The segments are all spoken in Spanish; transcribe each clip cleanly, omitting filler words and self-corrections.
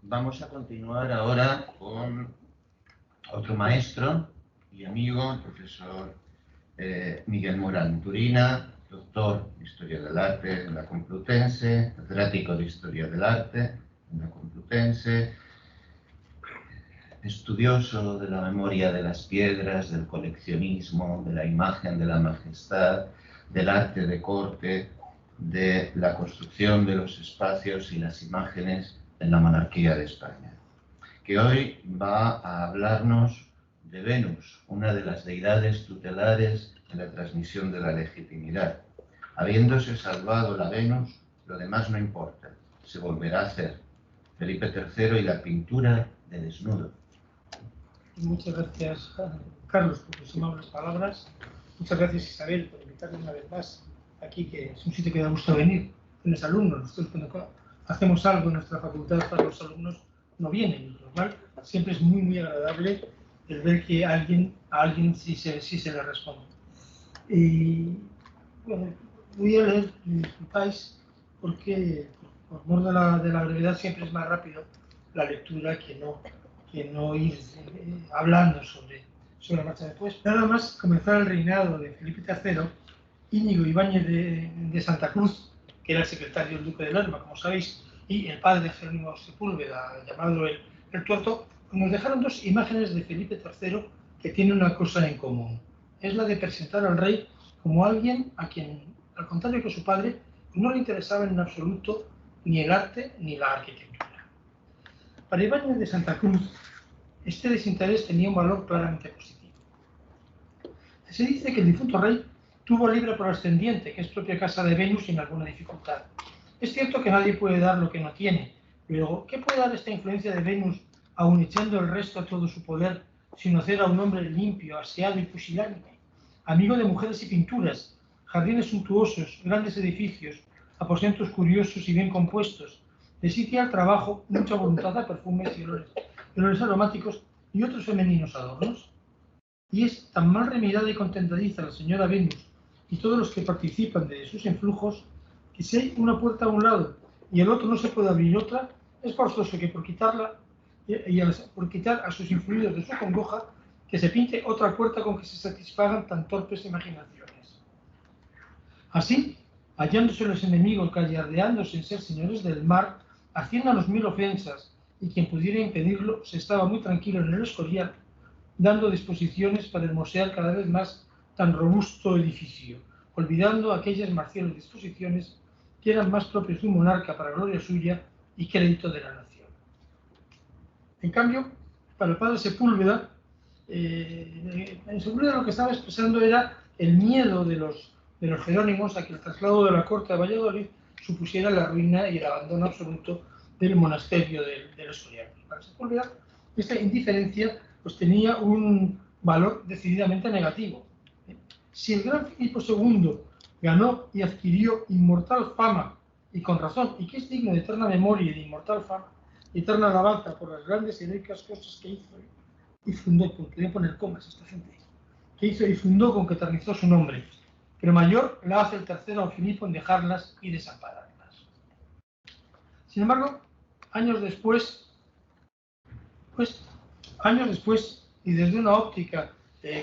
Vamos a continuar ahora con otro maestro y amigo, el profesor Miguel Morán Turina, doctor en Historia del Arte en la Complutense, catedrático de Historia del Arte en la Complutense, estudioso de la memoria de las piedras, del coleccionismo, de la imagen de la majestad, del arte de corte, de la construcción de los espacios y las imágenes en la monarquía de España, que hoy va a hablarnos de Venus, una de las deidades tutelares en la transmisión de la legitimidad. Habiéndose salvado la Venus, lo demás no importa, se volverá a hacer. Felipe III y la pintura de desnudo. Muchas gracias, Carlos, por tus amables palabras. Muchas gracias, Isabel, por invitarme una vez más aquí, que es un sitio que da gusto venir. Tienes alumnos. Nosotros, cuando hacemos algo en nuestra facultad para los alumnos, no vienen. Lo normal, siempre es muy agradable el ver que a alguien sí se le responde. Y bueno, voy a leer, me disculpáis, porque por mor de la brevedad siempre es más rápido la lectura que no ir hablando sobre la marcha después. Nada más comenzar el reinado de Felipe III, Íñigo Ibáñez de Santa Cruz, que era el secretario del duque de Lerma, como sabéis, y el padre de Jerónimo Sepúlveda, llamado el Tuerto, nos dejaron dos imágenes de Felipe III que tienen una cosa en común. Es la de presentar al rey como alguien a quien, al contrario que su padre, no le interesaba en absoluto ni el arte ni la arquitectura. Para Ibáñez de Santa Cruz, este desinterés tenía un valor claramente positivo. Se dice que el difunto rey tuvo libre por ascendiente, que es propia casa de Venus, sin alguna dificultad. Es cierto que nadie puede dar lo que no tiene. Luego, ¿qué puede dar esta influencia de Venus, aun echando el resto a todo su poder, sino hacer a un hombre limpio, aseado y pusilánime, amigo de mujeres y pinturas, jardines suntuosos, grandes edificios, aposentos curiosos y bien compuestos, de sitio al trabajo, mucha voluntad a perfumes y olores aromáticos y otros femeninos adornos? Y es tan mal remedada y contentadiza la señora Venus y todos los que participan de sus influjos, que si hay una puerta a un lado y al otro no se puede abrir otra, es forzoso que por quitar a sus influidos de su congoja, que se pinte otra puerta con que se satisfagan tan torpes imaginaciones. Así, hallándose los enemigos gallardeándose en ser señores del mar, haciéndonos mil ofensas, y quien pudiera impedirlo se estaba muy tranquilo en el Escorial, dando disposiciones para hermosear cada vez más tan robusto edificio, olvidando aquellas marciales disposiciones que eran más propios de un monarca para gloria suya y crédito de la nación. En cambio, para el padre Sepúlveda, en Sepúlveda lo que estaba expresando era el miedo de los jerónimos a que el traslado de la corte a Valladolid supusiera la ruina y el abandono absoluto del monasterio del Escorial. Para Sepúlveda, esta indiferencia pues tenía un valor decididamente negativo. Si el gran Filipo II ganó y adquirió inmortal fama, y con razón, y que es digno de eterna memoria y de inmortal fama, y eterna alabanza por las grandes y ricas cosas que hizo y fundó, porque voy a poner comas a esta gente, que hizo y fundó con que eternizó su nombre, pero mayor la hace el tercero a Filipo en dejarlas y desampararlas. Sin embargo, años después, y desde una óptica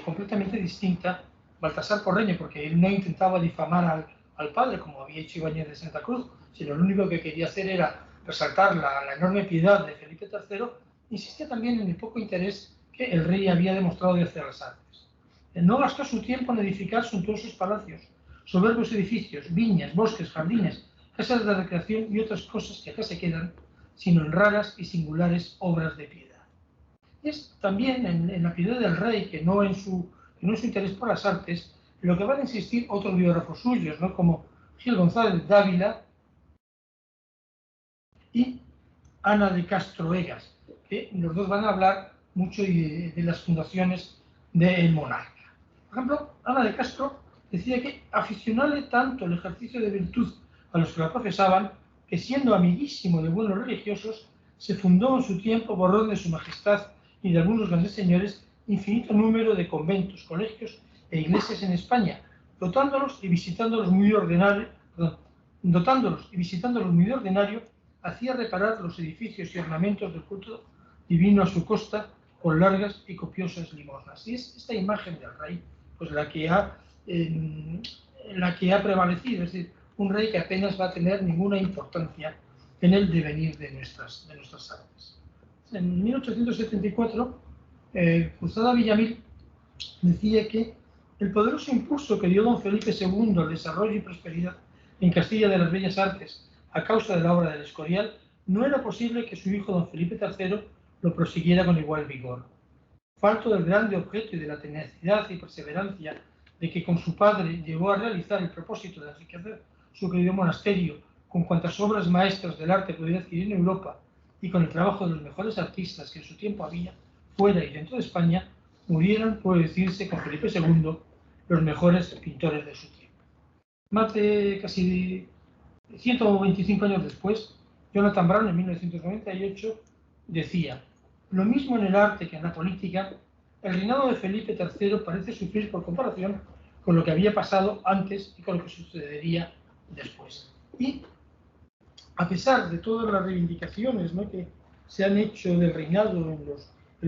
completamente distinta, Baltasar Porreño, porque él no intentaba difamar al padre, como había hecho Ibáñez de Santa Cruz, sino lo único que quería hacer era resaltar la enorme piedad de Felipe III, insistía también en el poco interés que el rey había demostrado de hacer las artes. No gastó su tiempo en edificar suntuosos palacios, soberbios edificios, viñas, bosques, jardines, casas de recreación y otras cosas que acá se quedan, sino en raras y singulares obras de piedad. Es también en la piedad del rey, que no en su interés por las artes, lo que van a insistir otros biógrafos suyos, ¿no? Como Gil González de Dávila y Ana de Castro Egas, que los dos van a hablar mucho de las fundaciones del monarca. Por ejemplo, Ana de Castro decía que aficionarle tanto el ejercicio de virtud a los que la profesaban, que siendo amiguísimo de buenos religiosos, se fundó en su tiempo, por orden de su majestad y de algunos grandes señores, infinito número de conventos, colegios e iglesias en España, dotándolos y visitándolos muy de ordinario, hacía reparar los edificios y ornamentos del culto divino a su costa con largas y copiosas limosnas. Y es esta imagen del rey pues la que ha prevalecido, es decir, un rey que apenas va a tener ninguna importancia en el devenir de nuestras artes. En 1874, Cruzada Villamil decía que el poderoso impulso que dio don Felipe II al desarrollo y prosperidad en Castilla de las Bellas Artes a causa de la obra del Escorial, no era posible que su hijo don Felipe III lo prosiguiera con igual vigor. Falto del grande objeto y de la tenacidad y perseverancia de que con su padre llegó a realizar el propósito de enriquecer su querido monasterio con cuantas obras maestras del arte pudiera adquirir en Europa y con el trabajo de los mejores artistas que en su tiempo había, fuera y dentro de España, murieron, puede decirse, con Felipe II, los mejores pintores de su tiempo. Más de casi 125 años después, Jonathan Brown, en 1998, decía: lo mismo en el arte que en la política, el reinado de Felipe III parece sufrir por comparación con lo que había pasado antes y con lo que sucedería después. Y a pesar de todas las reivindicaciones, ¿no?, que se han hecho del reinado en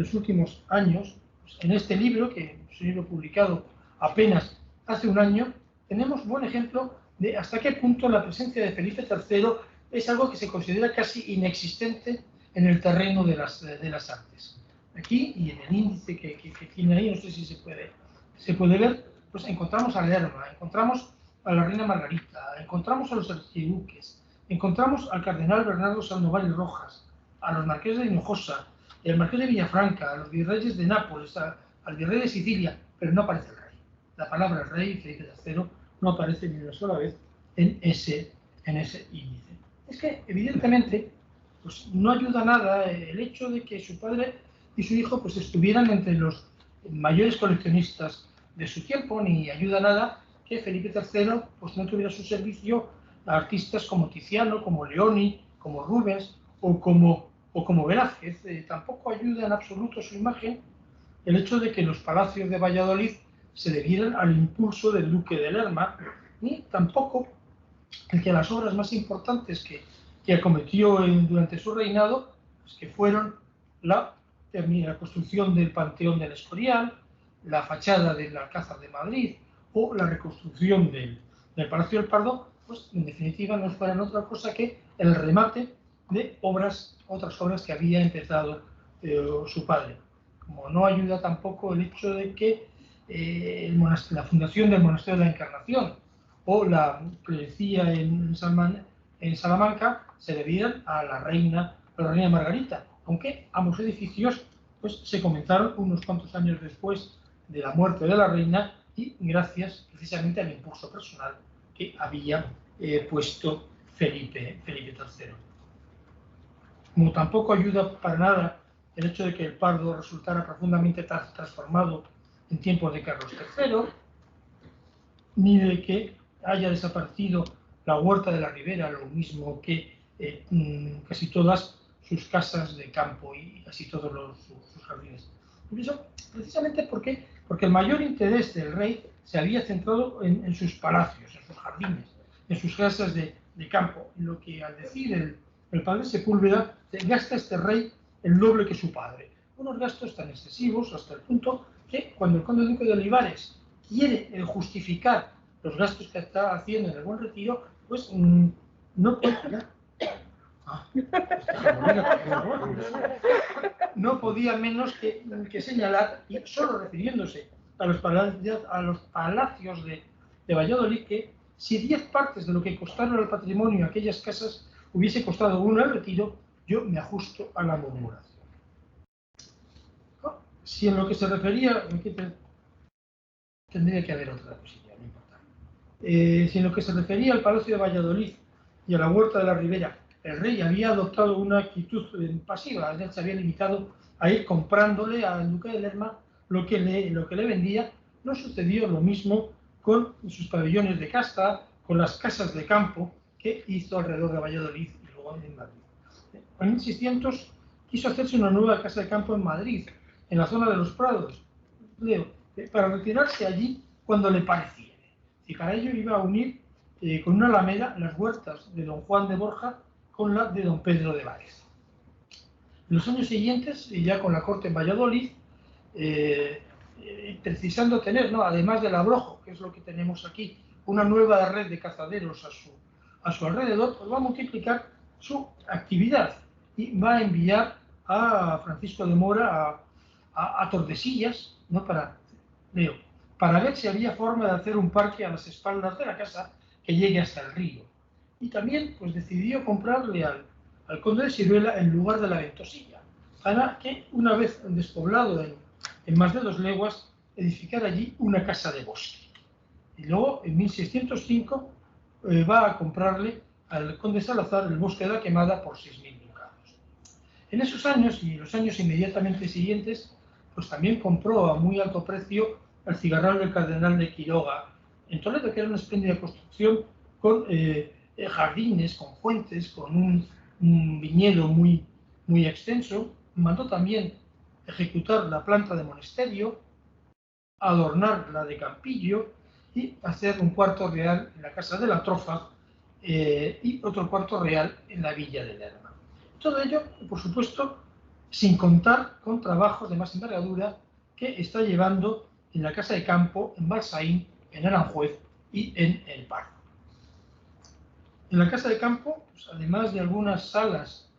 los últimos años, pues en este libro, que es un libro publicado apenas hace un año, tenemos buen ejemplo de hasta qué punto la presencia de Felipe III es algo que se considera casi inexistente en el terreno de las artes. Aquí, y en el índice que tiene ahí, no sé si se puede ver, pues encontramos a Lerma, encontramos a la reina Margarita, encontramos a los archiduques, encontramos al cardenal Bernardo Sandoval y Rojas, a los marqueses de Hinojosa, al marqués de Villafranca, a los virreyes de Nápoles, al virrey de Sicilia, pero no aparece el rey. La palabra rey, Felipe III, no aparece ni una sola vez en ese índice. Es que, evidentemente, pues no ayuda nada el hecho de que su padre y su hijo pues estuvieran entre los mayores coleccionistas de su tiempo, ni ayuda nada que Felipe III pues no tuviera a su servicio a artistas como Tiziano, como Leoni, como Rubens o como Velázquez. Tampoco ayuda en absoluto su imagen el hecho de que los palacios de Valladolid se debieran al impulso del duque de Lerma, ni tampoco el que las obras más importantes que acometió durante su reinado, pues que fueron la construcción del Panteón del Escorial, la fachada del Alcázar de Madrid o la reconstrucción del Palacio del Pardo, pues en definitiva no fueran otra cosa que el remate de otras obras que había empezado su padre. Como no ayuda tampoco el hecho de que la fundación del Monasterio de la Encarnación o la clerecía en Salamanca se debieran a la reina Margarita, aunque ambos edificios pues, se comenzaron unos cuantos años después de la muerte de la reina y gracias precisamente al impulso personal que había puesto Felipe III. Como tampoco ayuda para nada el hecho de que el Pardo resultara profundamente transformado en tiempos de Carlos III, ni de que haya desaparecido la Huerta de la Ribera, lo mismo que casi todas sus casas de campo y casi todos sus jardines. Por eso, precisamente porque el mayor interés del rey se había centrado en sus palacios, en sus jardines, en sus casas de campo, en lo que al decir el padre Sepúlveda gasta este rey el doble que su padre. Unos gastos tan excesivos hasta el punto que cuando el conde duque de Olivares quiere justificar los gastos que está haciendo en el Buen Retiro, pues no puede... No podía menos que señalar, y solo refiriéndose a los palacios de Valladolid, que si 10 partes de lo que costaron al patrimonio aquellas casas hubiese costado uno el retiro, yo me ajusto a la murmuración. Si en lo que se refería, tendría que haber otra cosilla, no importa. Si en lo que se refería al Palacio de Valladolid y a la Huerta de la Ribera, el rey había adoptado una actitud pasiva, es decir, se había limitado a ir comprándole al duque de Lerma lo que le vendía, no sucedió lo mismo con sus pabellones de casta, con las casas de campo que hizo alrededor de Valladolid y luego en Madrid. En 1600 quiso hacerse una nueva casa de campo en Madrid, en la zona de los Prados, para retirarse allí cuando le pareciera. Y para ello iba a unir con una alameda las huertas de don Juan de Borja con la de don Pedro de Baeza. En los años siguientes, y ya con la corte en Valladolid, precisando tener, ¿no?, además del abrojo, que es lo que tenemos aquí, una nueva red de cazaderos a su alrededor, pues va a multiplicar su actividad y va a enviar a Francisco de Mora a Tordesillas, ¿no?, para ver si había forma de hacer un parque a las espaldas de la casa que llegue hasta el río. Y también pues decidió comprarle al conde de Siruela en lugar de la Ventosilla, para que, una vez despoblado en más de 2 leguas, edificar allí una casa de bosque. Y luego, en 1605, va a comprarle al conde Salazar el bosque de la Quemada por 6.000 ducados. En esos años y los años inmediatamente siguientes, pues también compró a muy alto precio el cigarral del Cardenal de Quiroga en Toledo, que era una espléndida construcción con jardines, con fuentes, con un viñedo muy, muy extenso. Mandó también ejecutar la planta de monasterio, adornar la de campillo y hacer un cuarto real en la casa de la Trofa y otro cuarto real en la villa de Lerma. Todo ello, por supuesto, sin contar con trabajos de más envergadura que está llevando en la casa de campo, en Balsaín, en Aranjuez y en El Pardo. En la casa de campo, pues, además de algunas salas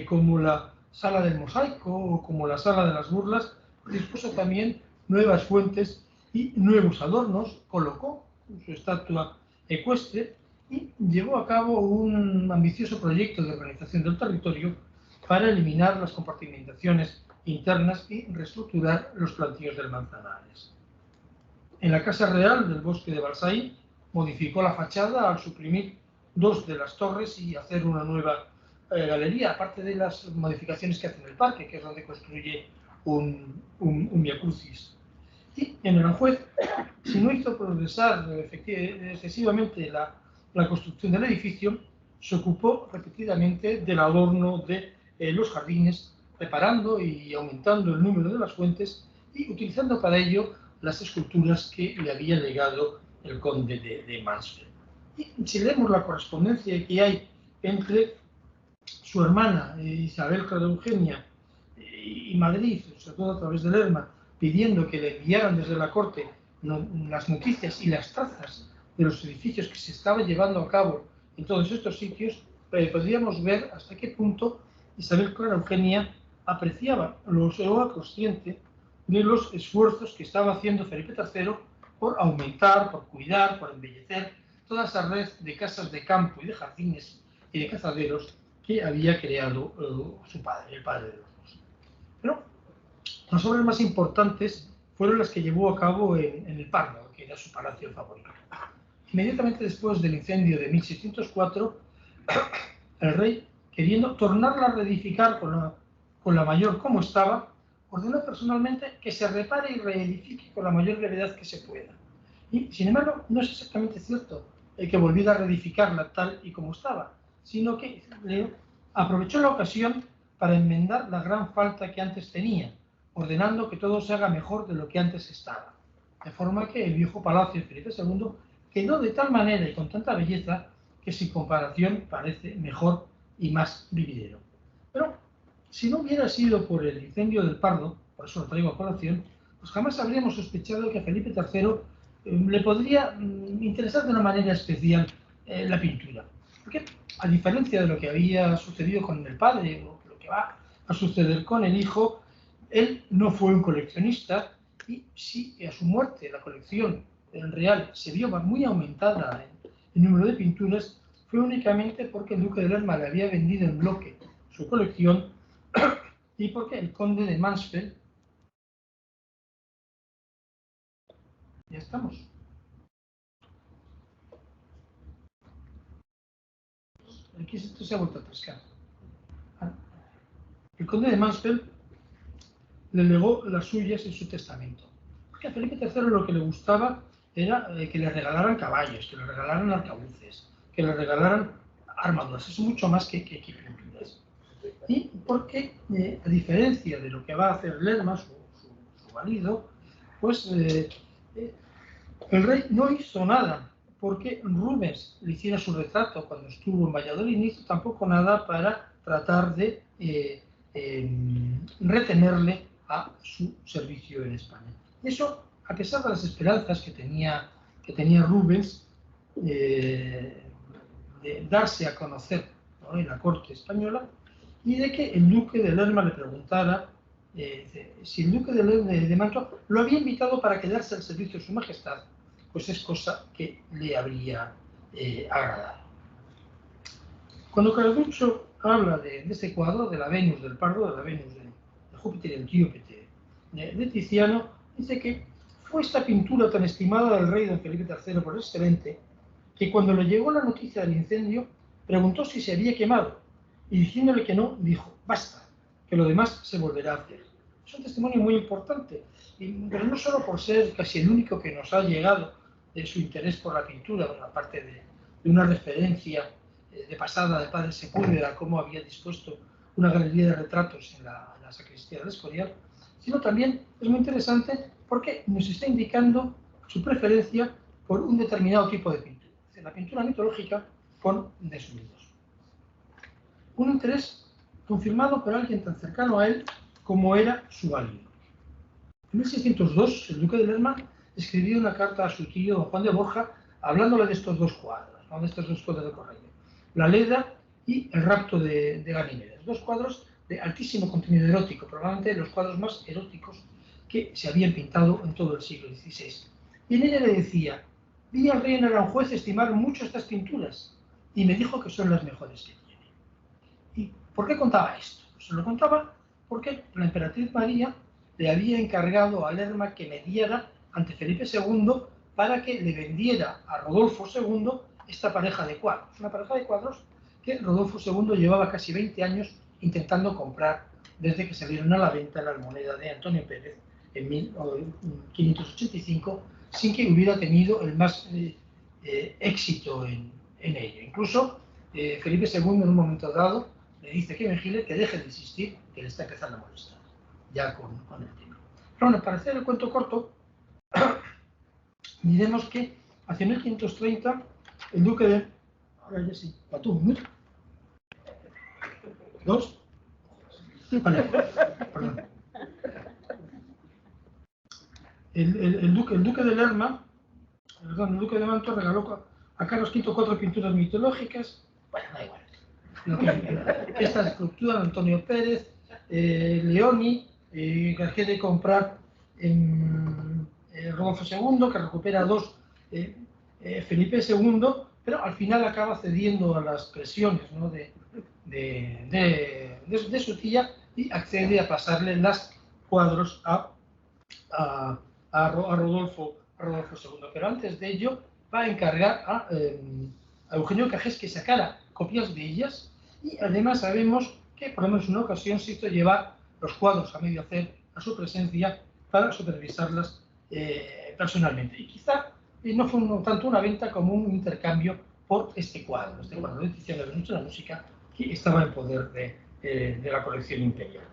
como la sala del mosaico o como la sala de las burlas, dispuso también nuevas fuentes y nuevos adornos, colocó su estatua ecuestre y llevó a cabo un ambicioso proyecto de organización del territorio para eliminar las compartimentaciones internas y reestructurar los plantíos del Manzanares. En la Casa Real del Bosque de Balsaín modificó la fachada al suprimir 2 de las torres y hacer una nueva galería, aparte de las modificaciones que hace en el parque, que es donde construye un Via Crucis. Y en Aranjuez, si no hizo progresar excesivamente la construcción del edificio, se ocupó repetidamente del adorno de los jardines, reparando y aumentando el número de las fuentes y utilizando para ello las esculturas que le había legado el conde de Mansfeld. Y si leemos la correspondencia que hay entre su hermana Isabel Clara Eugenia y Madrid, sobre todo a través de Lerma, pidiendo que le enviaran desde la corte las noticias y las trazas de los edificios que se estaban llevando a cabo en todos estos sitios, podríamos ver hasta qué punto Isabel Clara Eugenia apreciaba, era consciente de los esfuerzos que estaba haciendo Felipe III por aumentar, por cuidar, por embellecer toda esa red de casas de campo y de jardines y de cazaderos que había creado su padre, el padre de los dos. Pero las obras más importantes fueron las que llevó a cabo en El Pardo, que era su palacio favorito. Inmediatamente después del incendio de 1604, el rey, queriendo tornarla a reedificar con la mayor como estaba, ordenó personalmente que se repare y reedifique con la mayor brevedad que se pueda. Y, sin embargo, no es exactamente cierto que volviera a reedificarla tal y como estaba, sino que aprovechó la ocasión para enmendar la gran falta que antes tenía, ordenando que todo se haga mejor de lo que antes estaba. De forma que el viejo palacio de Felipe II quedó de tal manera y con tanta belleza que sin comparación parece mejor y más vividero. Pero si no hubiera sido por el incendio del Pardo, por eso lo traigo a colación, pues jamás habríamos sospechado que a Felipe III le podría interesar de una manera especial la pintura. Porque, a diferencia de lo que había sucedido con el padre o lo que va a suceder con el hijo, él no fue un coleccionista y sí que a su muerte la colección en real se vio muy aumentada en el número de pinturas, fue únicamente porque el duque de Lerma le había vendido en bloque su colección y porque el conde de Mansfeld, ya estamos, aquí esto se ha vuelto a atascar. El conde de Mansfeld le legó las suyas en su testamento. Porque a Felipe III lo que le gustaba era que le regalaran caballos, que le regalaran arcabuces, que le regalaran armaduras, eso mucho más que pinturas. Y porque, a diferencia de lo que va a hacer Lerma, su marido, pues el rey no hizo nada porque Rubens le hiciera su retrato cuando estuvo en Valladolid, ni hizo tampoco nada para tratar de retenerle a su servicio en España. Y eso, a pesar de las esperanzas que tenía Rubens de darse a conocer, ¿no?, en la corte española, y de que el duque de Lerma le preguntara si el duque de Mantua lo había invitado para quedarse al servicio de su majestad, pues es cosa que le habría agradado. Cuando Carducho habla de este cuadro, de la Venus del Pardo, de la Venus de Júpiter Antíope de Tiziano, dice que fue esta pintura tan estimada del rey don Felipe III por excelente, que cuando le llegó la noticia del incendio, preguntó si se había quemado, y diciéndole que no, dijo, basta, que lo demás se volverá a hacer. Es un testimonio muy importante, pero no solo por ser casi el único que nos ha llegado de su interés por la pintura, aparte de una referencia de pasada del padre Sepúlveda, cómo había dispuesto una galería de retratos en la sacristía del Escorial, sino también es muy interesante porque nos está indicando su preferencia por un determinado tipo de pintura, es decir, la pintura mitológica con desnudos. Un interés confirmado por alguien tan cercano a él como era su valido. En 1602, el duque de Lerma escribió una carta a su tío don Juan de Borja hablándole de estos dos cuadros, ¿no?, de estos dos cuadros de Correia, La Leda y El rapto de Ganimedes, dos cuadros de altísimo contenido erótico, probablemente los cuadros más eróticos que se habían pintado en todo el siglo XVI. Y en ella le decía, vi al rey en Aranjuez estimar mucho estas pinturas y me dijo que son las mejores que tiene. ¿Y por qué contaba esto? Pues se lo contaba porque la emperatriz María le había encargado a Lerma que mediara ante Felipe II para que le vendiera a Rodolfo II esta pareja de cuadros. Una pareja de cuadros que Rodolfo II llevaba casi 20 años intentando comprar desde que salieron a la venta la moneda de Antonio Pérez en 1585, sin que hubiera tenido el más éxito en ello. Incluso Felipe II en un momento dado le dice que Mejile que deje de insistir, que le está empezando a molestar ya con el tema. Pero bueno, para hacer el cuento corto, diremos que hacia 1530 el duque de... Ahora ya sí, Batú, un minuto. ¿Dos? Vale, perdón. El duque de Lerma, perdón, el duque de Mantua regaló a Carlos V 4 pinturas mitológicas. Bueno, da igual. Esta escultura de Antonio Pérez, Leoni, que quiere comprar en Rodolfo II, que recupera 2 Felipe II, pero al final acaba cediendo a las presiones, ¿no?, de su tía y accede a pasarle los cuadros a Rodolfo II. Pero antes de ello va a encargar a Eugenio Cajés que sacara copias de ellas, y además sabemos que por lo menos en una ocasión se hizo llevar los cuadros a medio hacer a su presencia para supervisarlas personalmente. Y quizá no fue tanto una venta como un intercambio por este cuadro de Tiziano de la música, que estaba en poder de la colección imperial.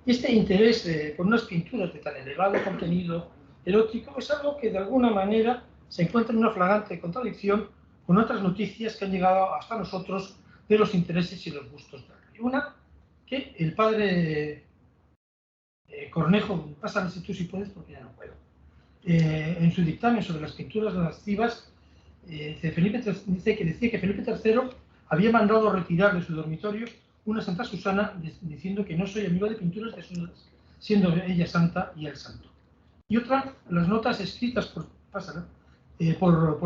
Y este interés por unas pinturas de tan elevado contenido erótico es algo que de alguna manera se encuentra en una flagrante contradicción con otras noticias que han llegado hasta nosotros de los intereses y los gustos del rey. Una, que el padre Cornejo, pásame si tú si puedes porque ya no puedo, en su dictamen sobre las pinturas lascivas, dice que decía que Felipe III había mandado retirar de su dormitorio una Santa Susana diciendo que no soy amigo de pinturas desnudas, siendo ella santa y él santo. Y otra, las notas escritas por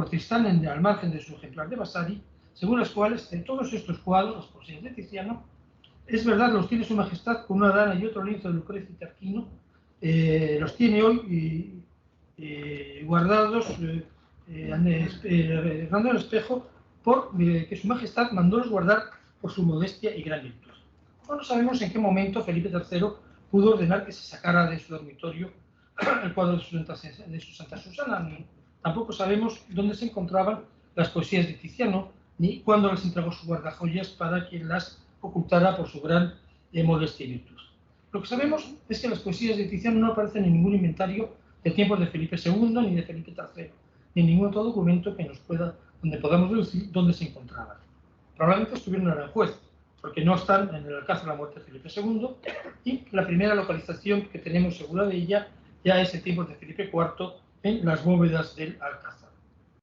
Tristán al margen de su ejemplar de Vasari, según las cuales en todos estos cuadros, las poesías de Tiziano, es verdad, los tiene su majestad con una dana y otro lienzo de Lucrecio y Tarquino, los tiene hoy guardados dando el espejo que su majestad mandó guardar por su modestia y gran virtud. No sabemos en qué momento Felipe III pudo ordenar que se sacara de su dormitorio el cuadro de su Santa Susana, ni tampoco sabemos dónde se encontraban las poesías de Tiziano, ni cuándo les entregó su guardajoyas para que las ocultara por su gran modestia y virtud. Lo que sabemos es que las poesías de Tiziano no aparecen en ningún inventario de tiempos de Felipe II ni de Felipe III, ni en ningún otro documento que nos pueda donde podamos deducir dónde se encontraban. Probablemente estuvieron en Aranjuez, porque no están en el Alcázar de la muerte de Felipe II, y la primera localización que tenemos segura de ella ya es en tiempos de Felipe IV en las bóvedas del Alcázar.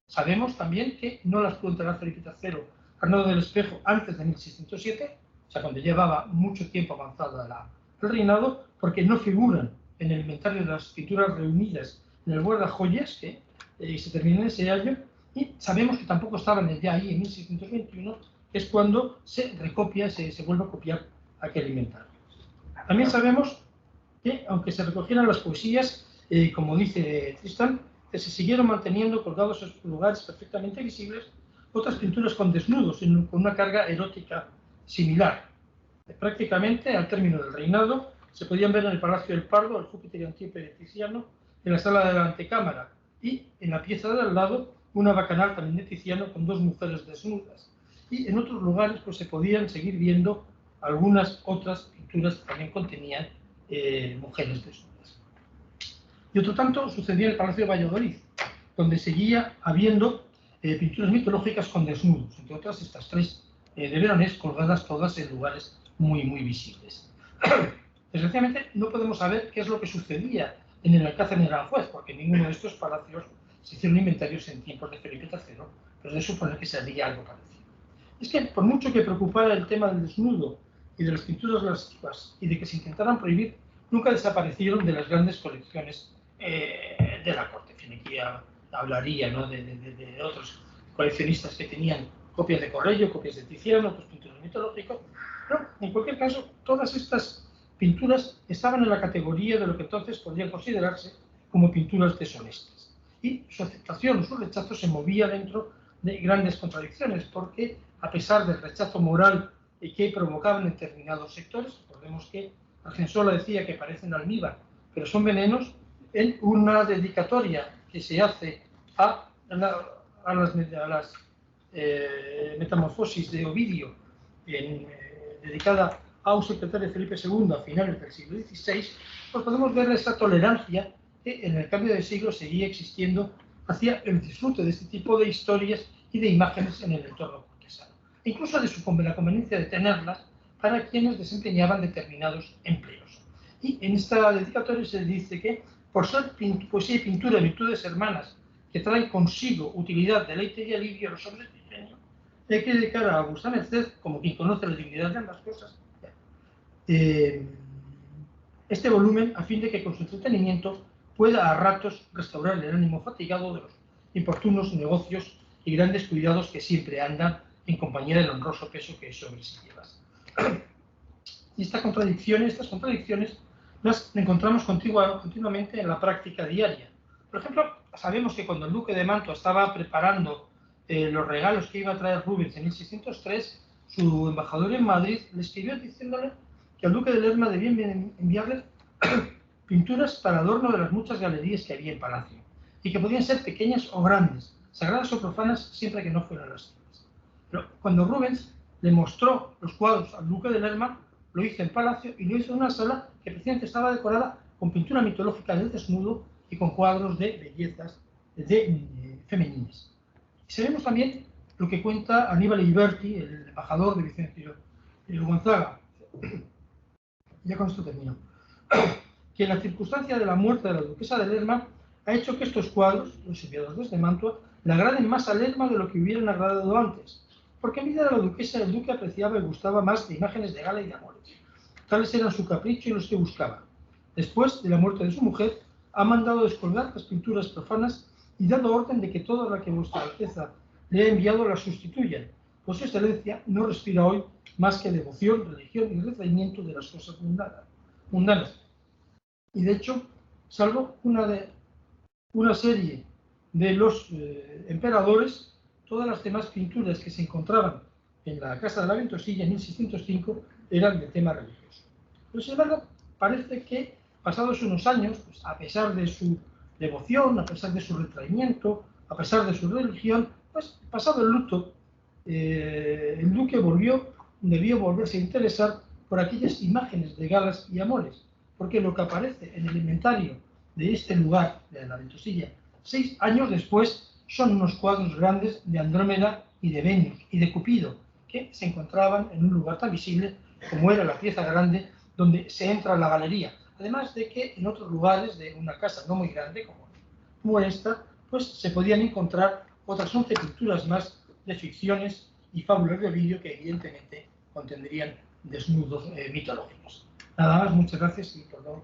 Sabemos también que no las pudo entregar Felipe III Arnaldo del Espejo antes de 1607, o sea, cuando llevaba mucho tiempo avanzado el reinado, porque no figuran en el inventario de las pinturas reunidas en el guardajoyas, que se terminó en ese año, y sabemos que tampoco estaban ya ahí en 1621, que es cuando se recopia, se vuelve a copiar aquel inventario. También sabemos que, aunque se recogieran las poesías, como dice Tristan, que se siguieron manteniendo colgados en sus lugares perfectamente visibles otras pinturas con desnudos, con una carga erótica similar. Prácticamente, al término del reinado, se podían ver en el Palacio del Pardo el Júpiter y Antíope de Tiziano, en la sala de la antecámara y en la pieza de al lado una bacanal también de Tiziano con dos mujeres desnudas. Y en otros lugares pues, se podían seguir viendo algunas otras pinturas que también contenían mujeres desnudas. Y otro tanto sucedía en el Palacio de Valladolid, donde seguía habiendo pinturas mitológicas con desnudos, entre otras estas tres de Veronés, colgadas todas en lugares muy, muy visibles. Desgraciadamente no podemos saber qué es lo que sucedía en el Alcázar de Aranjuez, porque ninguno de estos palacios se hicieron inventarios en tiempos de Felipe III, pero de suponer que sería algo parecido. Es que por mucho que preocupara el tema del desnudo y de las pinturas lascivas y de que se intentaran prohibir, nunca desaparecieron de las grandes colecciones de la corte. En fin, aquí hablaría, ¿no?, de otros coleccionistas que tenían copias de Correggio, copias de Tiziano, otros pintores mitológicos, pero en cualquier caso, todas estas pinturas estaban en la categoría de lo que entonces podrían considerarse como pinturas deshonestas. Y su aceptación o su rechazo se movía dentro de grandes contradicciones, porque a pesar del rechazo moral que provocaban en determinados sectores, recordemos que Argensola decía que parecen almíbar, pero son venenos, en una dedicatoria que se hace a las metamorfosis de Ovidio, dedicada a un secretario de Felipe II a finales del siglo XVI, pues podemos ver esa tolerancia que en el cambio de siglo seguía existiendo hacia el disfrute de este tipo de historias y de imágenes en el entorno cortesano. E incluso de la conveniencia de tenerlas para quienes desempeñaban determinados empleos. Y en esta dedicatoria se dice que, por ser poesía y pintura virtudes hermanas que traen consigo utilidad, deleite y alivio a los hombres de ingenio, hay que dedicar a vuestra merced, como quien conoce la dignidad de ambas cosas, este volumen, a fin de que con su entretenimiento pueda a ratos restaurar el ánimo fatigado de los importunos negocios y grandes cuidados que siempre andan en compañía del honroso peso que sobre sí llevas. Y estas contradicciones las encontramos continuamente en la práctica diaria. Por ejemplo, sabemos que cuando el duque de Mantua estaba preparando los regalos que iba a traer Rubens en 1603, su embajador en Madrid le escribió diciéndole que al duque de Lerma debían enviarle pinturas para adorno de las muchas galerías que había en palacio, y que podían ser pequeñas o grandes, sagradas o profanas, siempre que no fueran lascivas. Pero cuando Rubens le mostró los cuadros al duque de Lerma, lo hizo en palacio y lo hizo en una sala que precisamente estaba decorada con pintura mitológica del desnudo y con cuadros de bellezas femeninas. Y sabemos también lo que cuenta Aníbal Iberti, el embajador de Vicente Gonzaga. Ya con esto termino. Que la circunstancia de la muerte de la duquesa de Lerma ha hecho que estos cuadros, los enviados desde Mantua, le agraden más a Lerma de lo que hubieran agradado antes, porque en vida de la duquesa el duque apreciaba y gustaba más de imágenes de gala y de amores. Tales eran su capricho y los que buscaba. Después de la muerte de su mujer, ha mandado descolgar las pinturas profanas y dado orden de que toda la que vuestra Alteza le ha enviado la sustituyan, pues su excelencia no respira hoy más que devoción, religión y retraimiento de las cosas mundanas. Y de hecho, salvo una serie de los emperadores, todas las demás pinturas que se encontraban en la Casa de la Ventosilla en 1605 eran de tema religioso. Pero sin embargo, parece que pasados unos años, pues, a pesar de su devoción, a pesar de su retraimiento, a pesar de su religión, pues pasado el luto, el duque debió volverse a interesar por aquellas imágenes de galas y amores, porque lo que aparece en el inventario de este lugar, de la Ventosilla, 6 años después, son unos cuadros grandes de Andrómeda y de Venus y de Cupido, que se encontraban en un lugar tan visible como era la pieza grande donde se entra a la galería. Además de que en otros lugares de una casa no muy grande como esta, pues se podían encontrar otras 11 pinturas más de ficciones y fábulas de Ovidio que evidentemente contendrían desnudos mitológicos. Nada más, muchas gracias y perdón.